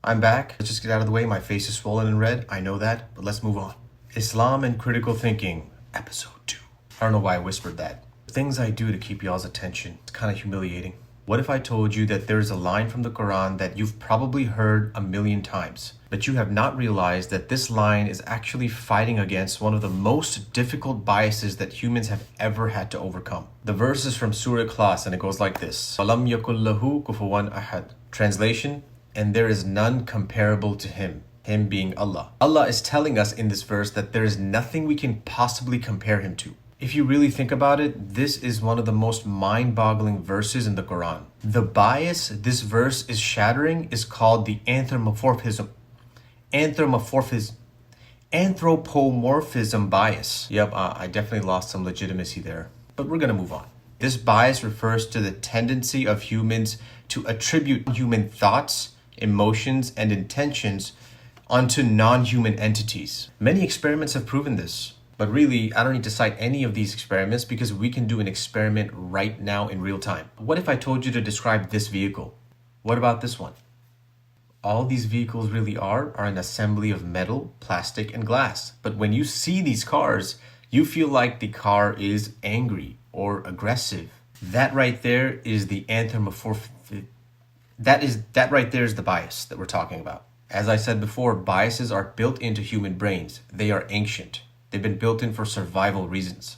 I'm back. Let's just get out of the way. My face is swollen and red. I know that, but let's move on. Islam and Critical Thinking, Episode 2. I don't know why I whispered that. The things I do to keep y'all's attention. It's kind of humiliating. What if I told you that there's a line from the Quran that you've probably heard a million times, but you have not realized that this line is actually fighting against one of the most difficult biases that humans have ever had to overcome? The verse is from Surah Ikhlas and it goes like this. Walam yakun lahu kufuwan. Translation, and there is none comparable to him. Him being Allah. Allah is telling us in this verse that there is nothing we can possibly compare him to. If you really think about it, this is one of the most mind-boggling verses in the Quran. The bias this verse is shattering is called the Anthropomorphism Bias. Yep, I definitely lost some legitimacy there, but we're gonna move on. This bias refers to the tendency of humans to attribute human thoughts, emotions, and intentions onto non-human entities. Many experiments have proven this. But really, I don't need to cite any of these experiments because we can do an experiment right now in real time. What if I told you to describe this vehicle? What about this one? All these vehicles really are an assembly of metal, plastic, and glass. But when you see these cars, you feel like the car is angry or aggressive. That right there is the that right there is the bias that we're talking about. As I said before, biases are built into human brains. They are ancient. They've been built in for survival reasons,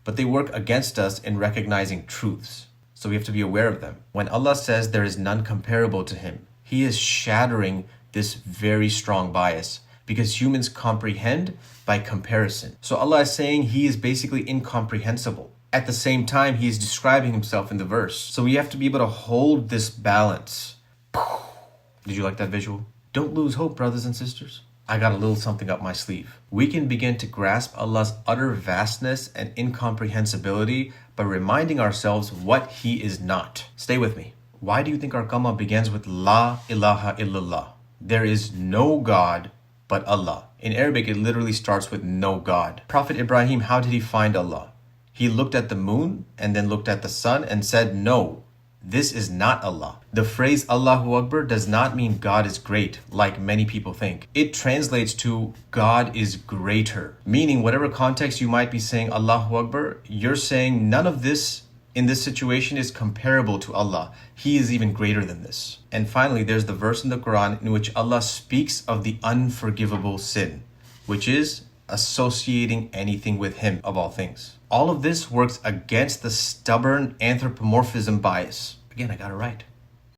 but they work against us in recognizing truths. So we have to be aware of them. When Allah says there is none comparable to him, he is shattering this very strong bias because humans comprehend by comparison. So Allah is saying he is basically incomprehensible. At the same time, he is describing himself in the verse. So we have to be able to hold this balance. Did you like that visual? Don't lose hope, brothers and sisters. I got a little something up my sleeve. We can begin to grasp Allah's utter vastness and incomprehensibility by reminding ourselves what he is not. Stay with me. Why do you think our kalma begins with La ilaha illallah? There is no God but Allah. In Arabic, it literally starts with no God. Prophet Ibrahim, how did he find Allah? He looked at the moon and then looked at the sun and said, no, this is not Allah. The phrase Allahu Akbar does not mean God is great, like many people think. It translates to God is greater, meaning whatever context you might be saying Allahu Akbar, you're saying none of this in this situation is comparable to Allah. He is even greater than this. And finally, there's the verse in the Quran in which Allah speaks of the unforgivable sin, which is associating anything with him of all things. All of this works against the stubborn anthropomorphism bias. Again, I got it right.